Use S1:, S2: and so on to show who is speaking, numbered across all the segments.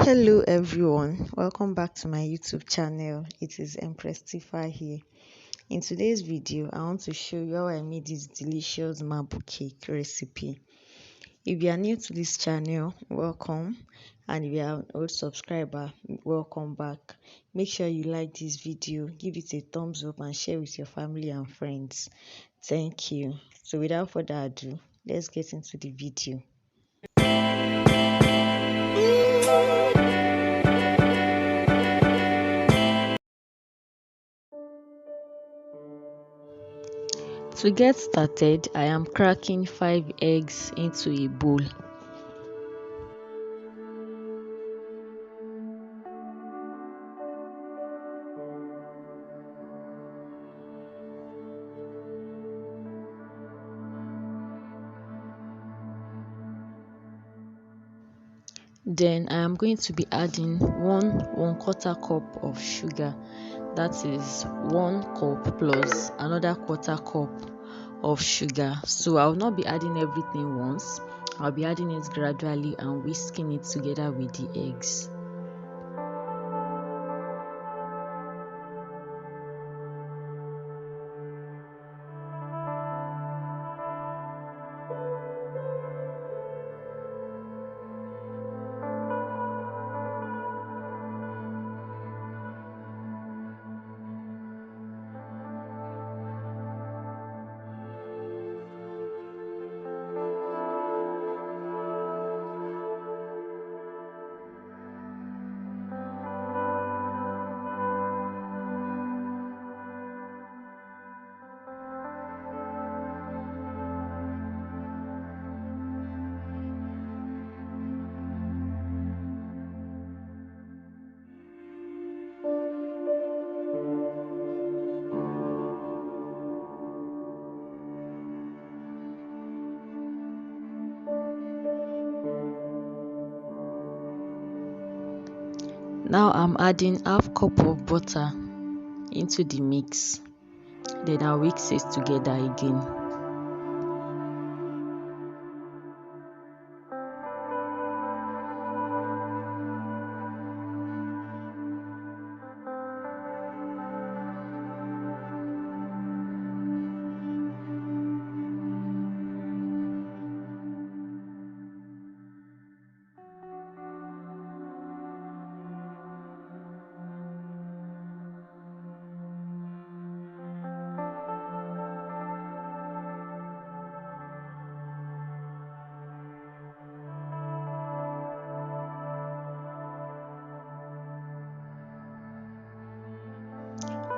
S1: Hello everyone, welcome back to my YouTube channel. It is EmpressTeepha here. In today's video, I want to show you how I made this delicious marble cake recipe. If you are new to this channel, welcome, and if you are an old subscriber, welcome back. Make sure you like this video, give it a thumbs up and share with your family and friends. Thank you. So without further ado, let's get into the video. To get started, I am cracking 5 eggs into a bowl. Then I am going to be adding one quarter cup of sugar. That is 1 cup plus another quarter cup of sugar. So I will not be adding everything once. I'll be adding it gradually and whisking it together with the eggs. Now I'm adding half cup of butter into the mix. Then I'll mix it together again.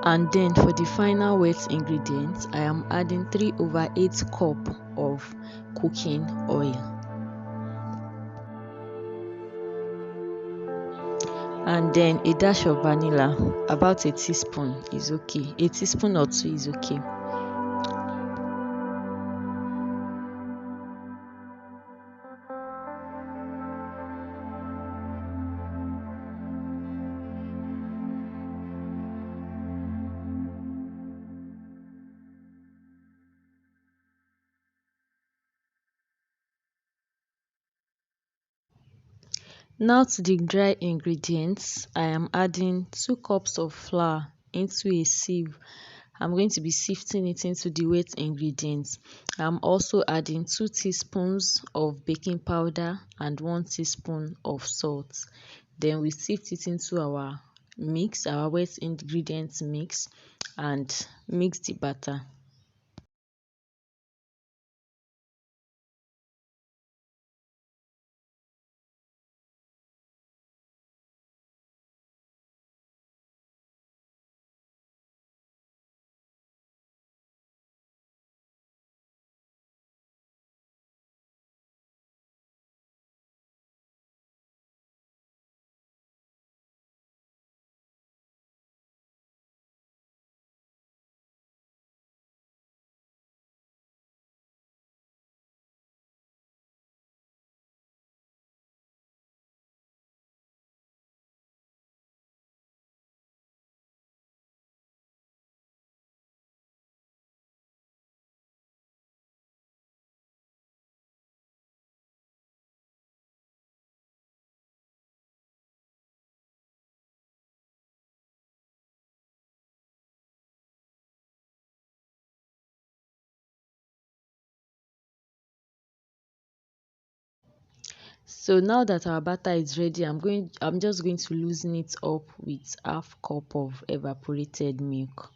S1: And then for the final wet ingredients, I am adding 3/8 cup of cooking oil. And then a dash of vanilla, about a teaspoon is okay. A teaspoon or 2 is okay. Now to the dry ingredients, I am adding 2 cups of flour into a sieve. I'm going to be sifting it into the wet ingredients. I'm also adding 2 teaspoons of baking powder and 1 teaspoon of salt. Then we sift it into our mix, our wet ingredients mix, and mix the batter. So now that our batter is ready, I'm just going to loosen it up with half cup of evaporated milk.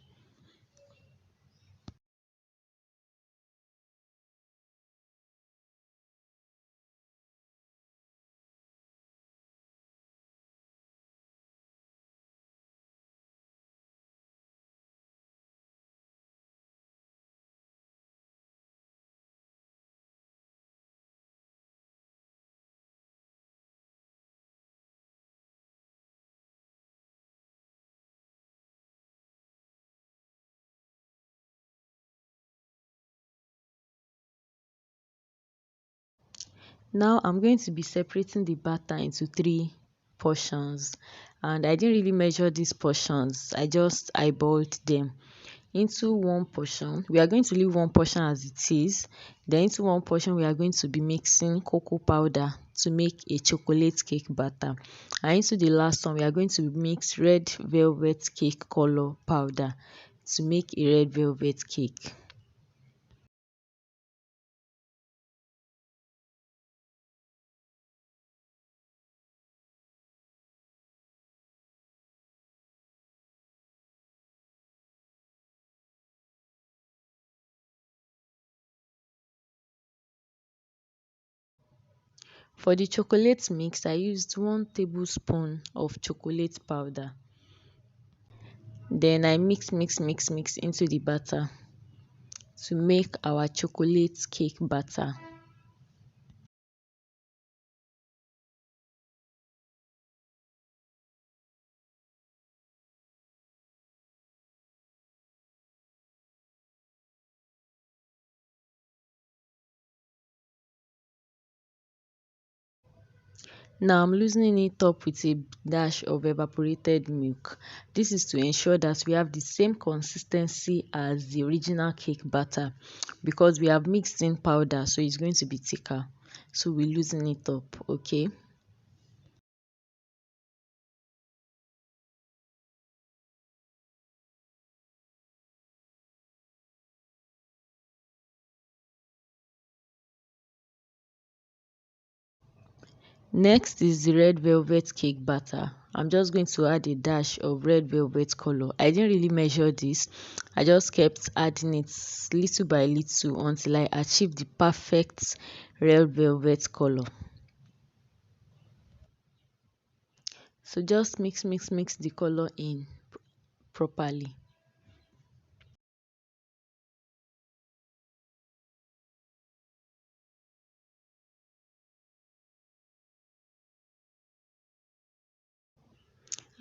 S1: Now I'm going to be separating the batter into three portions, and I didn't really measure these portions, I just eyeballed them. Into one portion, we are going to leave one portion as it is. Then into one portion, we are going to be mixing cocoa powder to make a chocolate cake batter. And into the last one, we are going to mix red velvet cake color powder to make a red velvet cake. For the chocolate mix, I used 1 tablespoon of chocolate powder. Then I mix into the batter to make our chocolate cake batter. Now I'm loosening it up with a dash of evaporated milk. This is to ensure that we have the same consistency as the original cake batter, because we have mixed in powder, so it's going to be thicker. So we loosen it up, okay? Next is the red velvet cake batter. I'm just going to add a dash of red velvet color. I didn't really measure this. I just kept adding it little by little until I achieved the perfect red velvet color. So just mix the color in properly.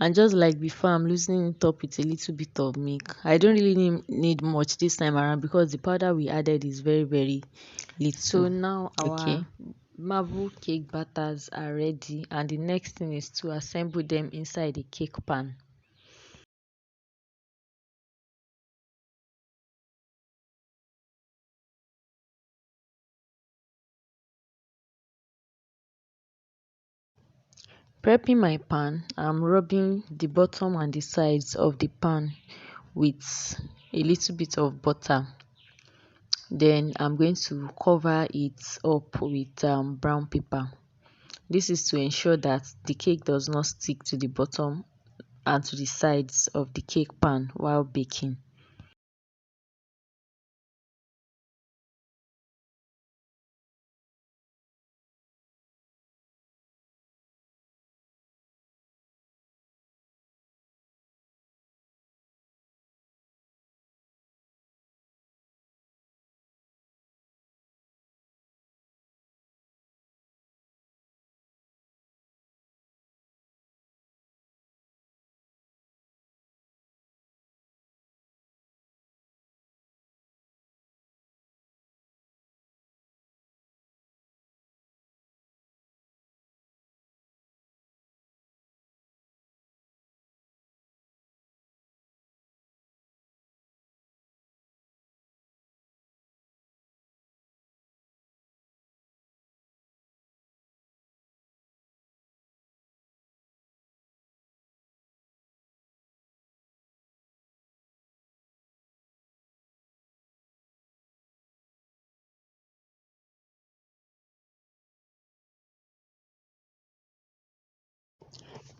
S1: And just like before, I'm loosening it up with a little bit of milk. I don't really need much this time around because the powder we added is very little. So now our marble cake batters are ready, and the next thing is to assemble them inside the cake pan. Prepping my pan, I'm rubbing the bottom and the sides of the pan with a little bit of butter. Then I'm going to cover it up with brown paper. This is to ensure that the cake does not stick to the bottom and to the sides of the cake pan while baking.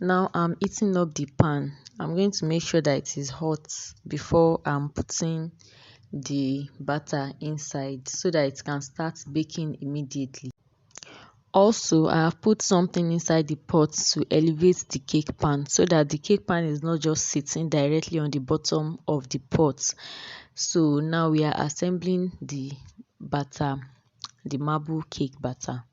S1: Now I'm heating up the pan. I'm going to make sure that it is hot before I'm putting the batter inside so that it can start baking immediately. Also, I have put something inside the pot to elevate the cake pan so that the cake pan is not just sitting directly on the bottom of the pot. So now we are assembling the batter, the marble cake batter.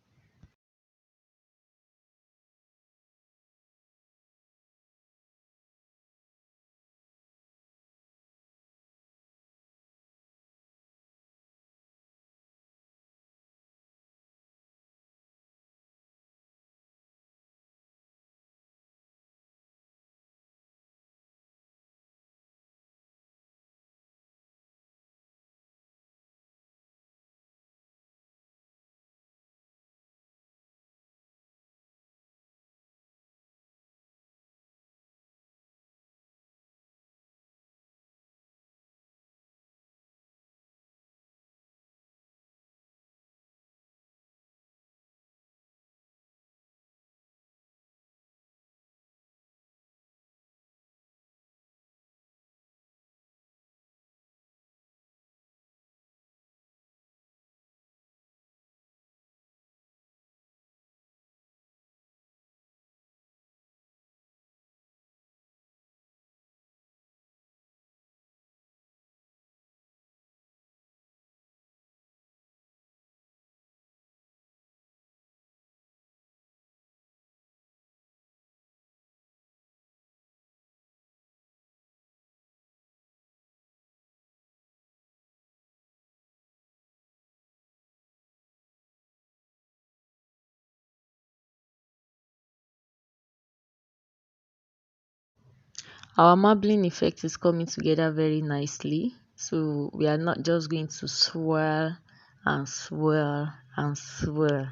S1: Our marbling effect is coming together very nicely. So we are not just going to swirl and swirl and swirl.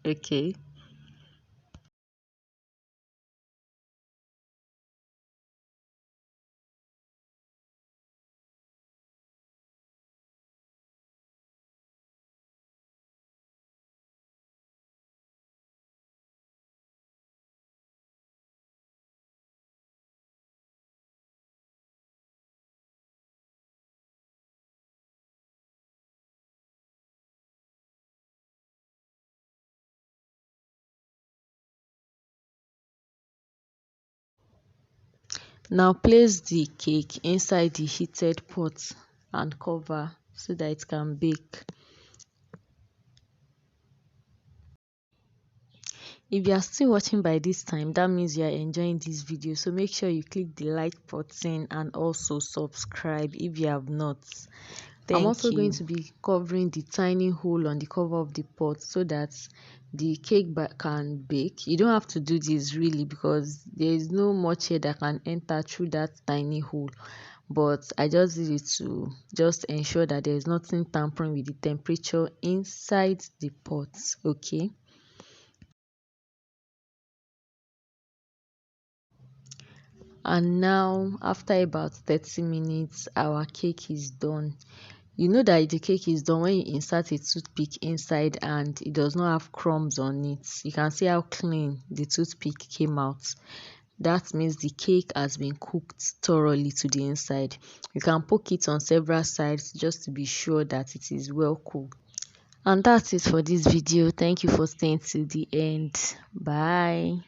S1: Okay. Now place the cake inside the heated pot and cover so that it can bake. If you are still watching by this time, that means you are enjoying this video. So make sure you click the like button and also subscribe if you have not. I'm also going to be covering the tiny hole on the cover of the pot so that the cake can bake. You don't have to do this really because there is no much air that can enter through that tiny hole. But I just did it to just ensure that there is nothing tampering with the temperature inside the pot. Okay. And now after about 30 minutes our cake is done. You know that the cake is done when you insert a toothpick inside and it does not have crumbs on it. You can see how clean the toothpick came out. That means the cake has been cooked thoroughly to the inside. You can poke it on several sides just to be sure that it is well cooked. And that's it for this video. Thank you for staying till the end. Bye.